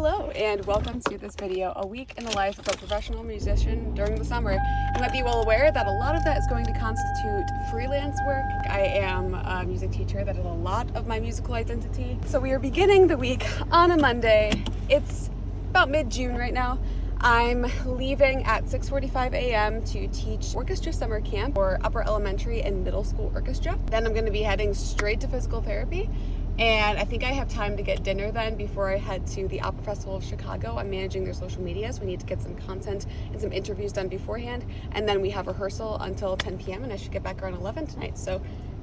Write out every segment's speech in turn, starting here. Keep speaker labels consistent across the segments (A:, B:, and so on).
A: Hello and welcome to this video, a week in the life of a professional musician during the summer. You might be well aware that a lot of that is going to constitute freelance work. I am a music teacher. That is a lot of my musical identity. So we are beginning the week on a Monday. It's about mid-June right now. I'm leaving at 6:45 a.m. to teach orchestra summer camp for upper elementary and middle school orchestra. Then I'm going to be heading straight to physical therapy. And I think I have time to get dinner then before I head to the Opera Festival of Chicago. I'm managing their social media, so we need to get some content and some interviews done beforehand. And then we have rehearsal until 10 p.m. and I should get back around 11 tonight. So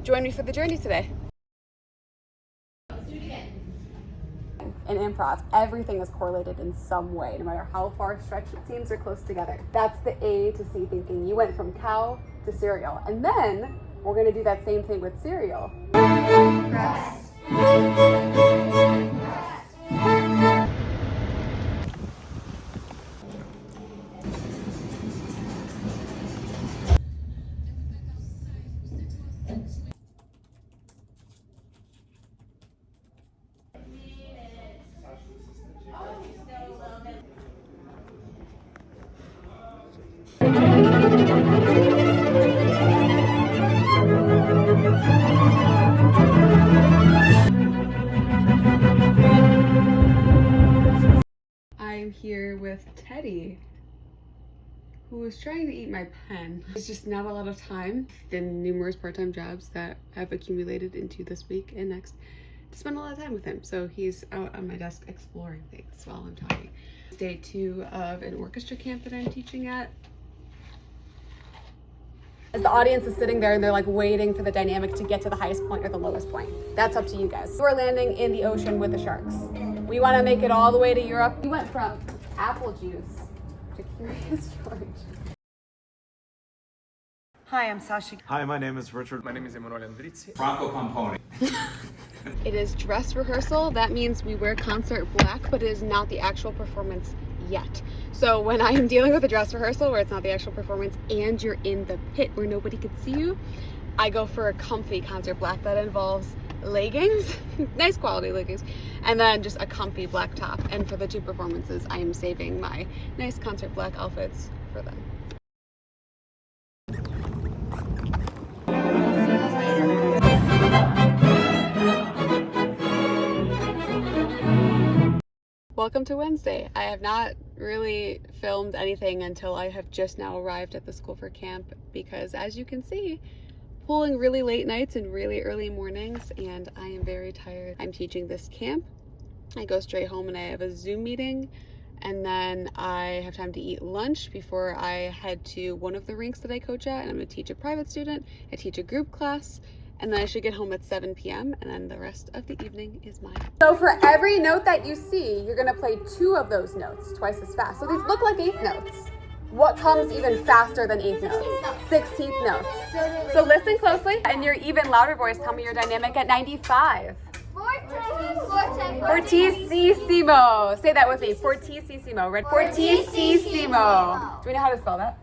A: join me for the journey today. In improv, everything is correlated in some way, no matter how far stretched it seems or close together. That's the A to C thinking. You went from cow to cereal. And then we're gonna do that same thing with cereal. Rest. I'm here with Teddy, who was trying to eat my pen. There's just not a lot of time. The numerous part-time jobs that have accumulated into this week and next to spend a lot of time with him. So he's out on my desk exploring things while I'm talking. It's day 2 of an orchestra camp that I'm teaching at. As the audience is sitting there and they're like waiting for the dynamic to get to the highest point or the lowest point. That's up to you guys. We're landing in the ocean with the sharks. We want to make it all the way to Europe. We went from apple juice to Curious George.
B: Hi, I'm Sasha.
C: Hi, my name is Richard.
D: My name is Emanuele Andrizzi.
E: Franco Pamponi.
A: It is dress rehearsal. That means we wear concert black, but it is not the actual performance yet. So when I am dealing with a dress rehearsal where it's not the actual performance and you're in the pit where nobody can see you, I go for a comfy concert black that involves leggings, nice quality leggings, and then just a comfy black top. And for the 2 performances, I am saving my nice concert black outfits for them. Welcome to Wednesday. I have not really filmed anything until I have just now arrived at the school for camp because, as you can see, pulling really late nights and really early mornings, and I am very tired. I'm teaching this camp. I go straight home and I have a Zoom meeting, and then I have time to eat lunch before I head to one of the rinks that I coach at, and I'm going to teach a private student. I teach a group class, and then I should get home at 7 p.m. and then the rest of the evening is mine. So for every note that you see, you're gonna play 2 of those notes twice as fast. So these look like 8th notes. What comes even faster than 8th notes? 16th notes. So listen closely. In your even louder voice, tell me your dynamic at 95. Fortissimo. Say that with me. Fortissimo. Ready? Fortissimo. Do we know how to spell that?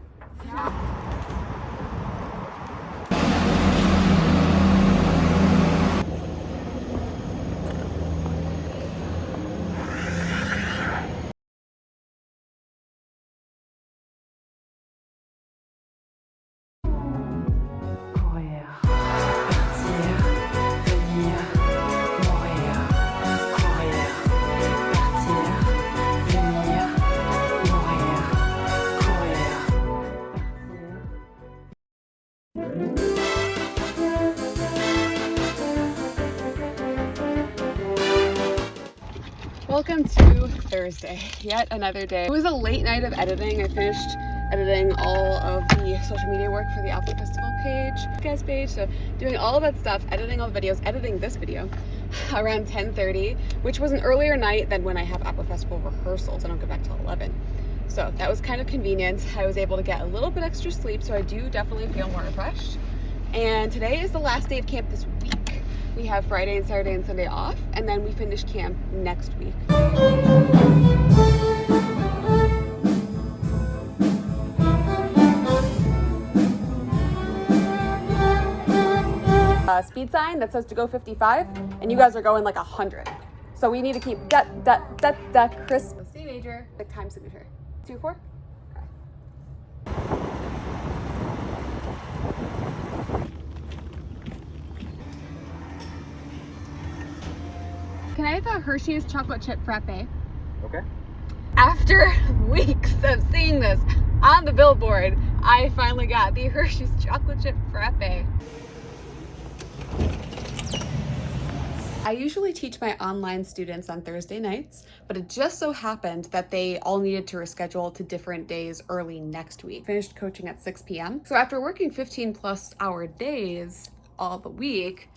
A: Welcome to Thursday, yet another day. It was a late night of editing. I finished editing all of the social media work for the Opera Festival guest page, so doing all of that stuff, editing all the videos, editing this video around 10:30, which was an earlier night than when I have Opera Festival rehearsals. I don't go back till 11. So that was kind of convenient. I was able to get a little bit extra sleep, so I do definitely feel more refreshed. And today is the last day of camp this week. We have Friday and Saturday and Sunday off, and then we finish camp next week. Speed sign that says to go 55, and you guys are going like 100. So we need to keep da crisp. C major, the time signature. 2-4. Can I have a Hershey's chocolate chip frappe?
B: Okay.
A: After weeks of seeing this on the billboard, I finally got the Hershey's chocolate chip frappe. I usually teach my online students on Thursday nights, but it just so happened that they all needed to reschedule to different days early next week. Finished coaching at 6 p.m. So after working 15+ hour days all the week,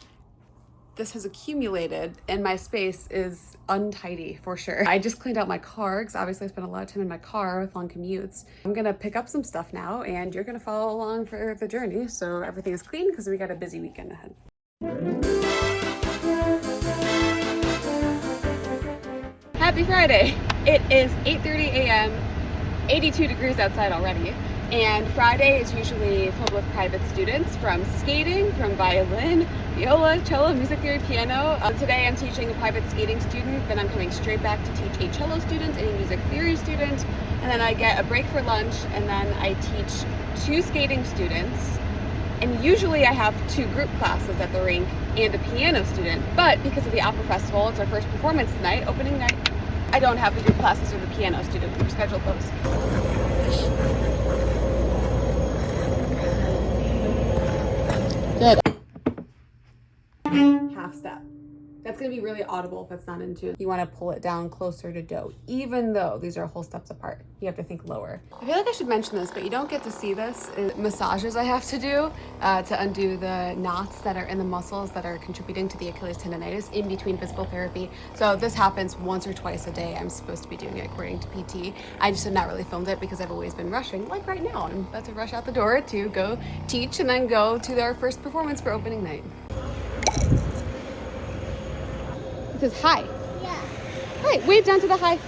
A: this has accumulated and my space is untidy for sure. I just cleaned out my car because obviously I spent a lot of time in my car with long commutes. I'm gonna pick up some stuff now and you're gonna follow along for the journey so everything is clean because we got a busy weekend ahead. Happy Friday! It is 8:30 a.m., 82 degrees outside already, and Friday is usually filled with private students from skating, from violin, viola, cello, music theory, piano. Today I'm teaching a private skating student, then I'm coming straight back to teach a cello student and a music theory student, and then I get a break for lunch, and then I teach 2 skating students. And usually I have 2 group classes at the rink and a piano student, but because of the opera festival, it's our first performance tonight, opening night, I don't have the group classes or the piano student. We've scheduled those. Good. Half step. That's gonna be really audible if it's not in tune. You wanna pull it down closer to do, even though these are whole steps apart. You have to think lower. I feel like I should mention this, but you don't get to see this. Massages I have to do to undo the knots that are in the muscles that are contributing to the Achilles tendonitis in between physical therapy. So this happens once or twice a day. I'm supposed to be doing it according to PT. I just have not really filmed it because I've always been rushing, like right now. I'm about to rush out the door to go teach and then go to our first performance for opening night. It says hi.
C: Yeah.
A: Hi, wave down to the hi.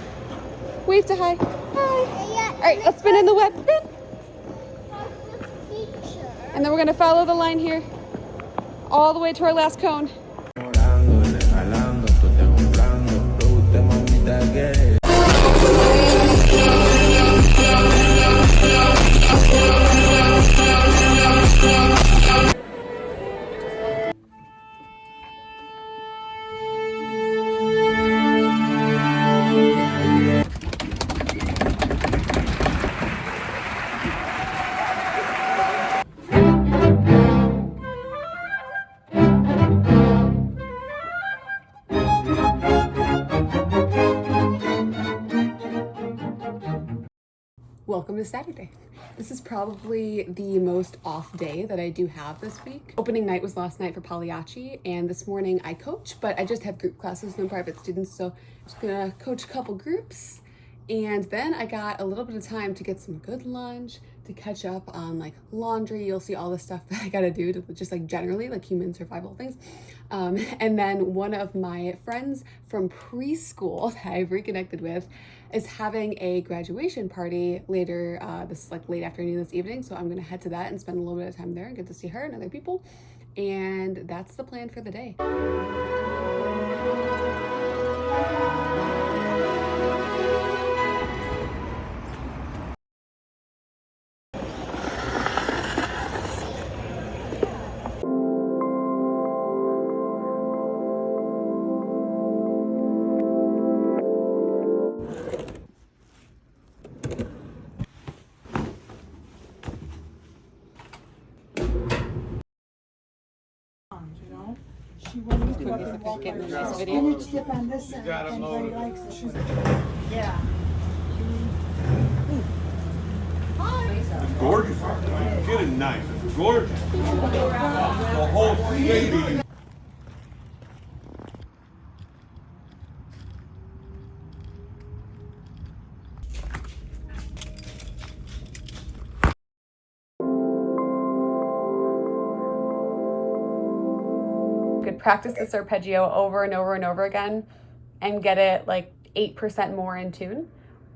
A: Wave to hi. Hi.
C: Yeah.
A: All right, let's spin in the web. Spin.
C: Teacher.
A: And then we're gonna follow the line here all the way to our last cone. Welcome to Saturday. This is probably the most off day that I do have this week. Opening night was last night for Pagliacci, and this morning I coach, but I just have group classes, no private students, so I'm just gonna coach a couple groups. And then I got a little bit of time to get some good lunch, to catch up on like laundry. You'll see all the stuff that I gotta do to just like generally like human survival things. And then one of my friends from preschool that I've reconnected with is having a graduation party later, this like late afternoon this evening. So I'm gonna head to that and spend a little bit of time there and get to see her and other people. And that's the plan for the day.
D: She went to up and walked
A: Getting a
D: like
A: nice
D: a
A: video.
D: spinach dip on this end, and Betty likes it. She's like, yeah.
E: Gorgeous. Are you kidding? Nice. It's gorgeous. The whole 380.
A: Could practice this arpeggio over and over and over again and get it like 8% more in tune.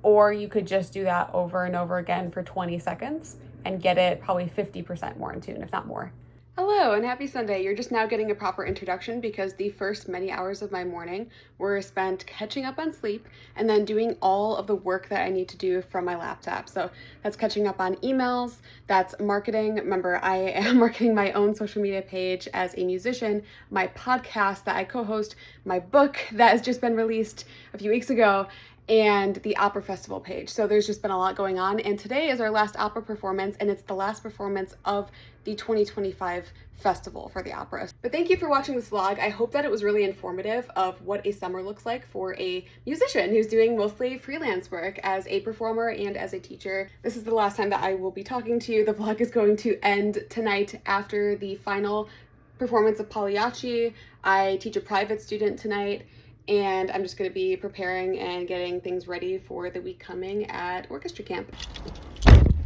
A: Or you could just do that over and over again for 20 seconds and get it probably 50% more in tune, if not more. Hello and happy Sunday. You're just now getting a proper introduction because the first many hours of my morning were spent catching up on sleep and then doing all of the work that I need to do from my laptop. So that's catching up on emails, that's marketing. Remember, I am marketing my own social media page as a musician, my podcast that I co-host, my book that has just been released a few weeks ago, and the opera festival page. So there's just been a lot going on, and today is our last opera performance, and it's the last performance of the 2025 festival for the opera. But thank you for watching this vlog. I hope that it was really informative of what a summer looks like for a musician who's doing mostly freelance work as a performer and as a teacher. This is the last time that I will be talking to you. The vlog is going to end tonight after the final performance of Pagliacci. I teach a private student tonight, and I'm just going to be preparing and getting things ready for the week coming at orchestra camp.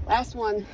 A: Last one.